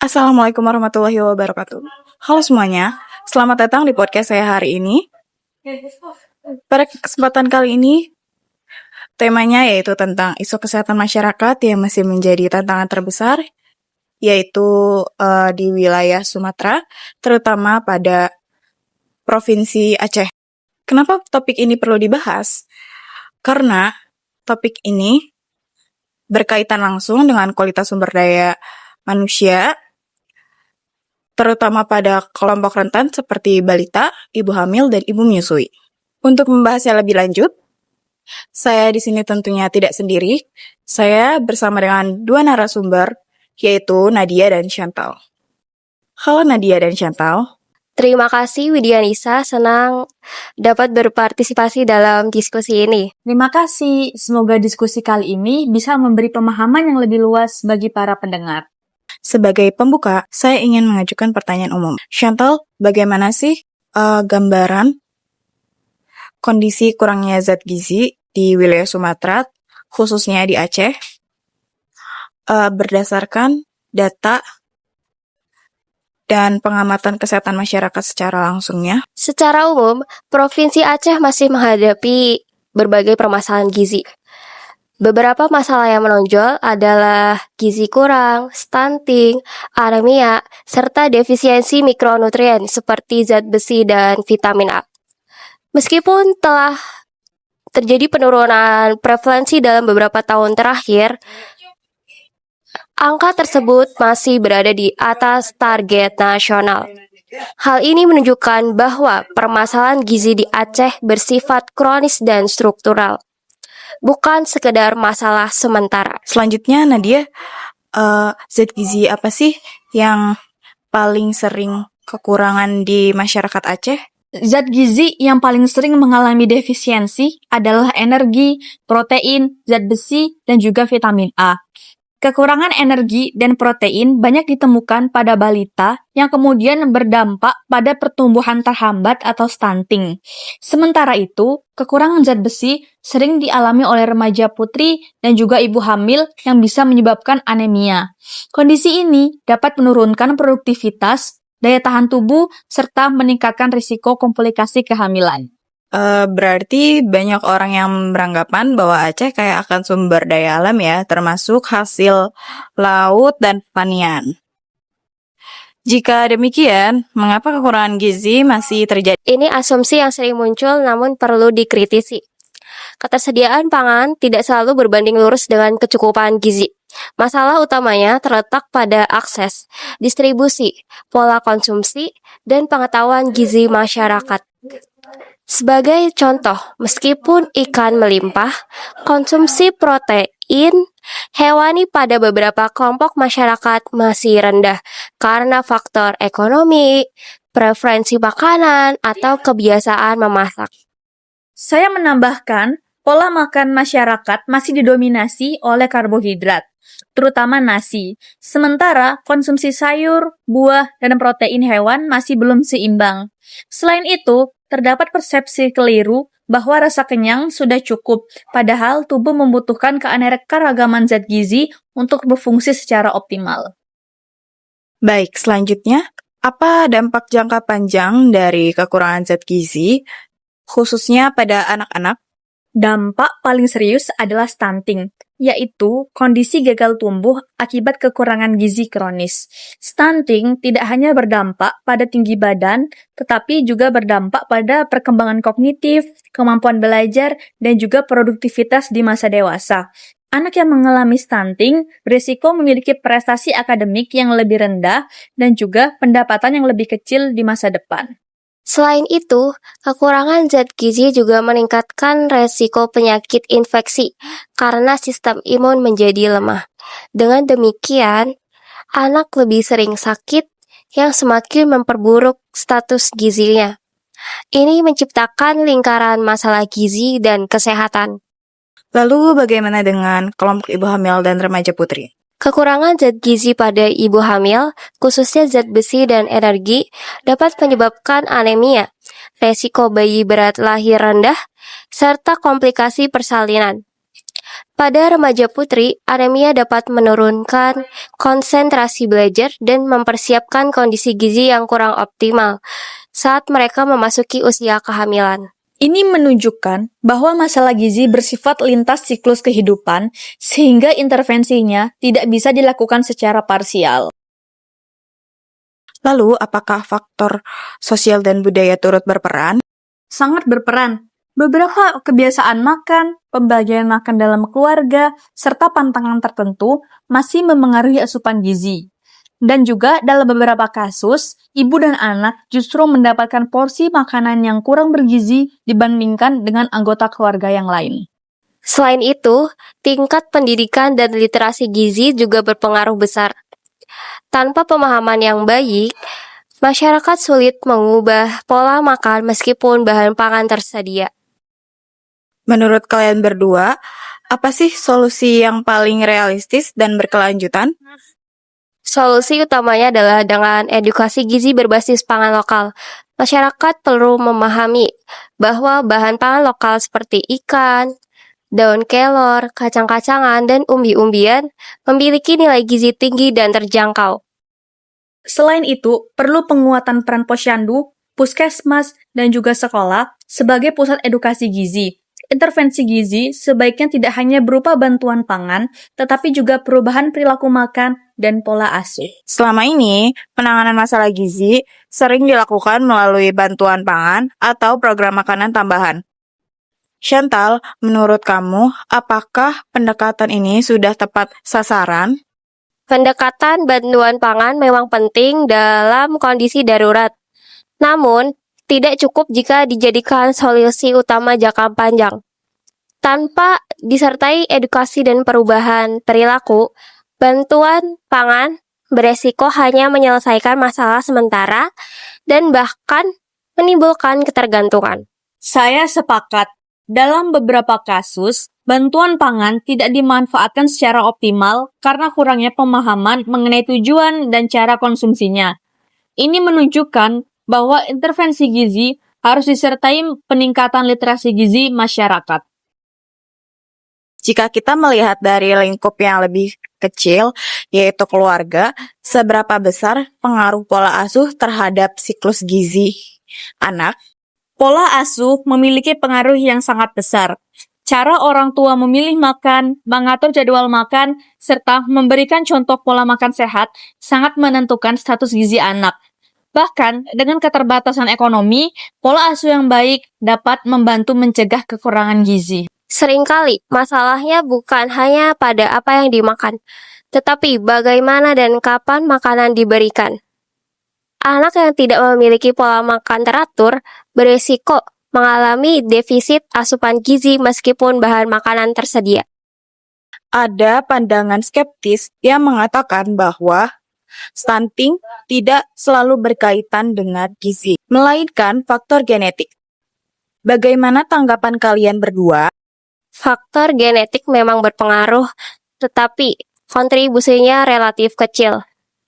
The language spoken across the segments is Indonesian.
Assalamualaikum warahmatullahi wabarakatuh. Halo semuanya, selamat datang di podcast saya hari ini. Pada kesempatan kali ini, temanya yaitu tentang isu kesehatan masyarakat yang masih menjadi tantangan terbesar, yaitu di wilayah Sumatera, terutama pada Provinsi Aceh. Kenapa topik ini perlu dibahas? Karena topik ini berkaitan langsung dengan kualitas sumber daya manusia, terutama pada kelompok rentan seperti balita, ibu hamil, dan ibu menyusui. Untuk membahasnya lebih lanjut, saya di sini tentunya tidak sendiri. Saya bersama dengan dua narasumber, yaitu Nadia dan Chantal. Halo Nadia dan Chantal. Terima kasih Widya Nisa, senang dapat berpartisipasi dalam diskusi ini. Terima kasih, semoga diskusi kali ini bisa memberi pemahaman yang lebih luas bagi para pendengar. Sebagai pembuka, saya ingin mengajukan pertanyaan umum. Chantal, bagaimana sih gambaran kondisi kurangnya zat gizi di wilayah Sumatera, khususnya di Aceh, berdasarkan data dan pengamatan kesehatan masyarakat secara langsungnya? Secara umum, Provinsi Aceh masih menghadapi berbagai permasalahan gizi. Beberapa masalah yang menonjol adalah gizi kurang, stunting, anemia, serta defisiensi mikronutrien seperti zat besi dan vitamin A. Meskipun telah terjadi penurunan prevalensi dalam beberapa tahun terakhir, angka tersebut masih berada di atas target nasional. Hal ini menunjukkan bahwa permasalahan gizi di Aceh bersifat kronis dan struktural, bukan sekedar masalah sementara. Selanjutnya, Nadia, zat gizi apa sih yang paling sering kekurangan di masyarakat Aceh? Zat gizi yang paling sering mengalami defisiensi adalah energi, protein, zat besi, dan juga vitamin A. Kekurangan energi dan protein banyak ditemukan pada balita yang kemudian berdampak pada pertumbuhan terhambat atau stunting. Sementara itu, kekurangan zat besi sering dialami oleh remaja putri dan juga ibu hamil yang bisa menyebabkan anemia. Kondisi ini dapat menurunkan produktivitas, daya tahan tubuh, serta meningkatkan risiko komplikasi kehamilan. Berarti banyak orang yang beranggapan bahwa Aceh kayak akan sumber daya alam ya, termasuk hasil laut dan pertanian. Jika demikian, mengapa kekurangan gizi masih terjadi? Ini asumsi yang sering muncul namun perlu dikritisi. Ketersediaan pangan tidak selalu berbanding lurus dengan kecukupan gizi. Masalah utamanya terletak pada akses, distribusi, pola konsumsi, dan pengetahuan gizi masyarakat. Sebagai contoh, meskipun ikan melimpah, konsumsi protein hewani pada beberapa kelompok masyarakat masih rendah karena faktor ekonomi, preferensi makanan, atau kebiasaan memasak. Saya menambahkan, pola makan masyarakat masih didominasi oleh karbohidrat, terutama nasi. Sementara konsumsi sayur, buah, dan protein hewan masih belum seimbang. Selain itu, terdapat persepsi keliru bahwa rasa kenyang sudah cukup, padahal tubuh membutuhkan keanekaragaman zat gizi untuk berfungsi secara optimal. Baik, selanjutnya, apa dampak jangka panjang dari kekurangan zat gizi, khususnya pada anak-anak? Dampak paling serius adalah stunting, yaitu kondisi gagal tumbuh akibat kekurangan gizi kronis. Stunting tidak hanya berdampak pada tinggi badan, tetapi juga berdampak pada perkembangan kognitif, kemampuan belajar, dan juga produktivitas di masa dewasa. Anak yang mengalami stunting berisiko memiliki prestasi akademik yang lebih rendah dan juga pendapatan yang lebih kecil di masa depan. Selain itu, kekurangan zat gizi juga meningkatkan resiko penyakit infeksi karena sistem imun menjadi lemah. Dengan demikian, anak lebih sering sakit yang semakin memperburuk status gizinya. Ini menciptakan lingkaran masalah gizi dan kesehatan. Lalu bagaimana dengan kelompok ibu hamil dan remaja putri? Kekurangan zat gizi pada ibu hamil, khususnya zat besi dan energi, dapat menyebabkan anemia, resiko bayi berat lahir rendah, serta komplikasi persalinan. Pada remaja putri, anemia dapat menurunkan konsentrasi belajar dan mempersiapkan kondisi gizi yang kurang optimal saat mereka memasuki usia kehamilan. Ini menunjukkan bahwa masalah gizi bersifat lintas siklus kehidupan, sehingga intervensinya tidak bisa dilakukan secara parsial. Lalu, apakah faktor sosial dan budaya turut berperan? Sangat berperan. Beberapa kebiasaan makan, pembagian makan dalam keluarga, serta pantangan tertentu masih memengaruhi asupan gizi. Dan juga dalam beberapa kasus, ibu dan anak justru mendapatkan porsi makanan yang kurang bergizi dibandingkan dengan anggota keluarga yang lain. Selain itu, tingkat pendidikan dan literasi gizi juga berpengaruh besar. Tanpa pemahaman yang baik, masyarakat sulit mengubah pola makan meskipun bahan pangan tersedia. Menurut kalian berdua, apa sih solusi yang paling realistis dan berkelanjutan? Solusi utamanya adalah dengan edukasi gizi berbasis pangan lokal. Masyarakat perlu memahami bahwa bahan pangan lokal seperti ikan, daun kelor, kacang-kacangan, dan umbi-umbian memiliki nilai gizi tinggi dan terjangkau. Selain itu, perlu penguatan peran posyandu, puskesmas, dan juga sekolah sebagai pusat edukasi gizi. Intervensi gizi sebaiknya tidak hanya berupa bantuan pangan, tetapi juga perubahan perilaku makan dan pola asuh. Selama ini, penanganan masalah gizi sering dilakukan melalui bantuan pangan atau program makanan tambahan. Chantal, menurut kamu, apakah pendekatan ini sudah tepat sasaran? Pendekatan bantuan pangan memang penting dalam kondisi darurat. Namun, tidak cukup jika dijadikan solusi utama jangka panjang. Tanpa disertai edukasi dan perubahan perilaku, bantuan pangan beresiko hanya menyelesaikan masalah sementara dan bahkan menimbulkan ketergantungan. Saya sepakat. Dalam beberapa kasus, bantuan pangan tidak dimanfaatkan secara optimal karena kurangnya pemahaman mengenai tujuan dan cara konsumsinya. Ini menunjukkan bahwa intervensi gizi harus disertai peningkatan literasi gizi masyarakat. Jika kita melihat dari lingkup yang lebih kecil, yaitu keluarga, seberapa besar pengaruh pola asuh terhadap siklus gizi anak? Pola asuh memiliki pengaruh yang sangat besar. Cara orang tua memilih makan, mengatur jadwal makan, serta memberikan contoh pola makan sehat sangat menentukan status gizi anak. Bahkan, dengan keterbatasan ekonomi, pola asuh yang baik dapat membantu mencegah kekurangan gizi. Seringkali, masalahnya bukan hanya pada apa yang dimakan, tetapi bagaimana dan kapan makanan diberikan. Anak yang tidak memiliki pola makan teratur berisiko mengalami defisit asupan gizi meskipun bahan makanan tersedia. Ada pandangan skeptis yang mengatakan bahwa stunting tidak selalu berkaitan dengan gizi, melainkan faktor genetik. Bagaimana tanggapan kalian berdua? Faktor genetik memang berpengaruh, tetapi kontribusinya relatif kecil.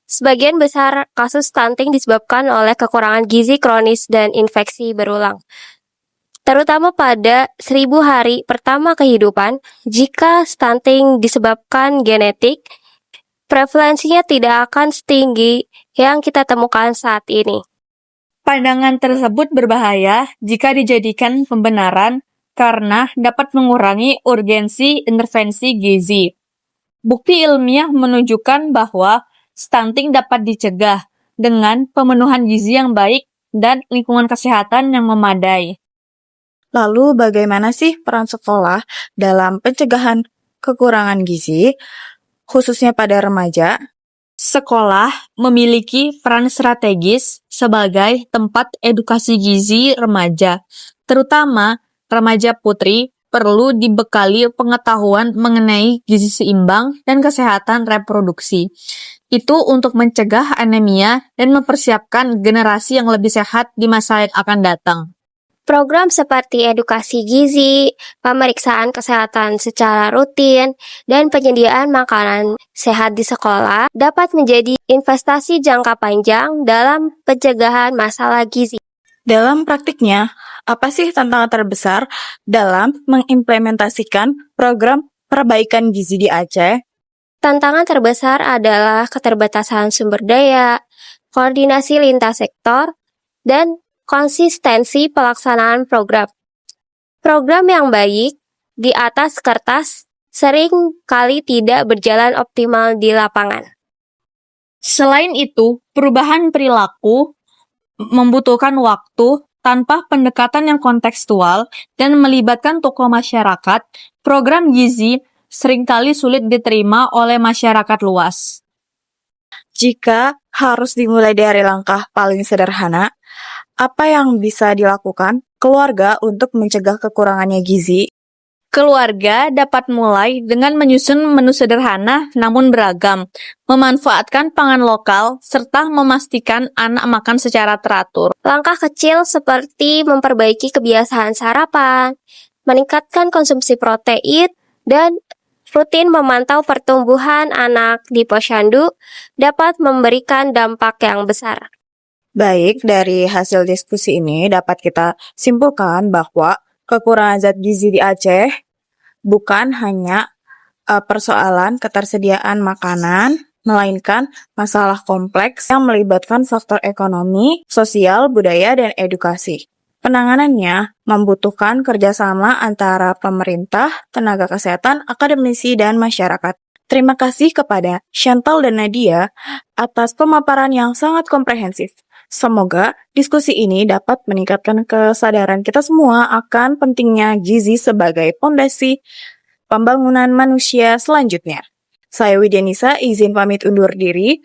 Sebagian besar kasus stunting disebabkan oleh kekurangan gizi kronis dan infeksi berulang. Terutama pada 1000 hari pertama kehidupan, jika stunting disebabkan genetik, prevalensinya tidak akan setinggi yang kita temukan saat ini. Pandangan tersebut berbahaya jika dijadikan pembenaran karena dapat mengurangi urgensi intervensi gizi. Bukti ilmiah menunjukkan bahwa stunting dapat dicegah dengan pemenuhan gizi yang baik dan lingkungan kesehatan yang memadai. Lalu bagaimana sih peran sekolah dalam pencegahan kekurangan gizi, khususnya pada remaja? Sekolah memiliki peran strategis sebagai tempat edukasi gizi remaja, terutama remaja putri perlu dibekali pengetahuan mengenai gizi seimbang dan kesehatan reproduksi. Itu untuk mencegah anemia dan mempersiapkan generasi yang lebih sehat di masa yang akan datang. Program seperti edukasi gizi, pemeriksaan kesehatan secara rutin, dan penyediaan makanan sehat di sekolah dapat menjadi investasi jangka panjang dalam pencegahan masalah gizi. Dalam praktiknya, apa sih tantangan terbesar dalam mengimplementasikan program perbaikan gizi di Aceh? Tantangan terbesar adalah keterbatasan sumber daya, koordinasi lintas sektor, dan konsistensi pelaksanaan program. Program yang baik di atas kertas sering kali tidak berjalan optimal di lapangan. Selain itu, perubahan perilaku membutuhkan waktu tanpa pendekatan yang kontekstual dan melibatkan tokoh masyarakat. Program gizi seringkali sulit diterima oleh masyarakat luas. Jika harus dimulai dari langkah paling sederhana, apa yang bisa dilakukan keluarga untuk mencegah kekurangannya gizi? Keluarga dapat mulai dengan menyusun menu sederhana namun beragam, memanfaatkan pangan lokal, serta memastikan anak makan secara teratur. Langkah kecil seperti memperbaiki kebiasaan sarapan, meningkatkan konsumsi protein, dan rutin memantau pertumbuhan anak di posyandu dapat memberikan dampak yang besar. Baik, dari hasil diskusi ini dapat kita simpulkan bahwa kekurangan zat gizi di Aceh bukan hanya persoalan ketersediaan makanan, melainkan masalah kompleks yang melibatkan faktor ekonomi, sosial, budaya, dan edukasi. Penanganannya membutuhkan kerjasama antara pemerintah, tenaga kesehatan, akademisi, dan masyarakat. Terima kasih kepada Chantal dan Nadia atas pemaparan yang sangat komprehensif. Semoga diskusi ini dapat meningkatkan kesadaran kita semua akan pentingnya gizi sebagai fondasi pembangunan manusia selanjutnya. Saya Widyanisa, izin pamit undur diri.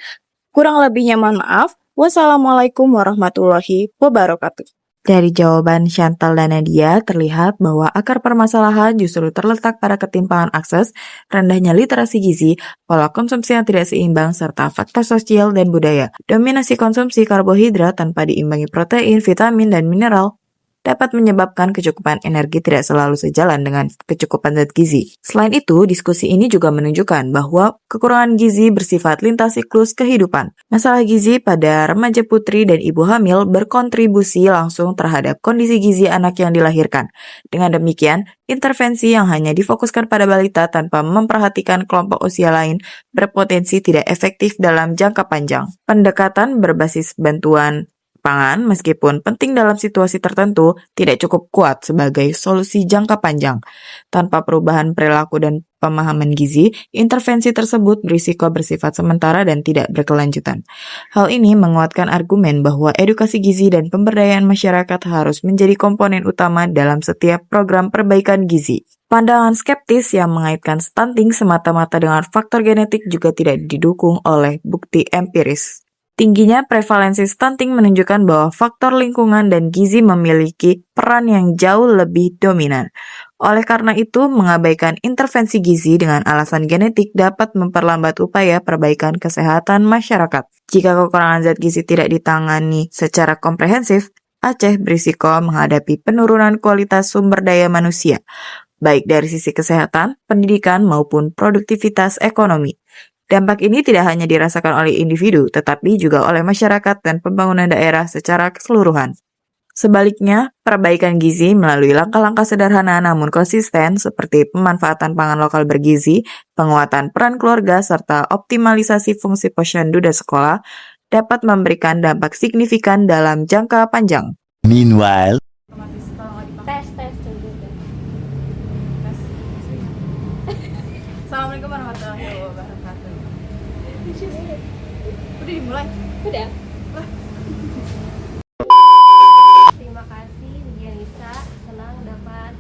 Kurang lebihnya mohon maaf. Wassalamualaikum warahmatullahi wabarakatuh. Dari jawaban Chantal dan Nadia, terlihat bahwa akar permasalahan justru terletak pada ketimpangan akses, rendahnya literasi gizi, pola konsumsi yang tidak seimbang, serta faktor sosial dan budaya. Dominasi konsumsi karbohidrat tanpa diimbangi protein, vitamin, dan mineral dapat menyebabkan kecukupan energi tidak selalu sejalan dengan kecukupan zat gizi. Selain itu, diskusi ini juga menunjukkan bahwa kekurangan gizi bersifat lintas siklus kehidupan. Masalah gizi pada remaja putri dan ibu hamil berkontribusi langsung terhadap kondisi gizi anak yang dilahirkan. Dengan demikian, intervensi yang hanya difokuskan pada balita tanpa memperhatikan kelompok usia lain berpotensi tidak efektif dalam jangka panjang. Pendekatan berbasis bantuan pangan, meskipun penting dalam situasi tertentu, tidak cukup kuat sebagai solusi jangka panjang. Tanpa perubahan perilaku dan pemahaman gizi, intervensi tersebut berisiko bersifat sementara dan tidak berkelanjutan. Hal ini menguatkan argumen bahwa edukasi gizi dan pemberdayaan masyarakat harus menjadi komponen utama dalam setiap program perbaikan gizi. Pandangan skeptis yang mengaitkan stunting semata-mata dengan faktor genetik juga tidak didukung oleh bukti empiris. Tingginya prevalensi stunting menunjukkan bahwa faktor lingkungan dan gizi memiliki peran yang jauh lebih dominan. Oleh karena itu, mengabaikan intervensi gizi dengan alasan genetik dapat memperlambat upaya perbaikan kesehatan masyarakat. Jika kekurangan zat gizi tidak ditangani secara komprehensif, Aceh berisiko menghadapi penurunan kualitas sumber daya manusia, baik dari sisi kesehatan, pendidikan, maupun produktivitas ekonomi. Dampak ini tidak hanya dirasakan oleh individu, tetapi juga oleh masyarakat dan pembangunan daerah secara keseluruhan. Sebaliknya, perbaikan gizi melalui langkah-langkah sederhana namun konsisten seperti pemanfaatan pangan lokal bergizi, penguatan peran keluarga, serta optimalisasi fungsi posyandu dan sekolah dapat memberikan dampak signifikan dalam jangka panjang. Meanwhile, Assalamualaikum warahmatullahi wabarakatuh. Udah dimulai? Udah. Terima kasih Widyanisa, senang dapat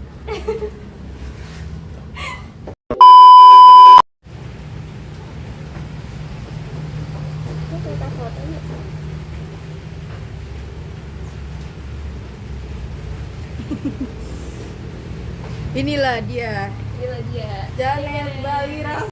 Inilah dia. Gila dia. Janet Bali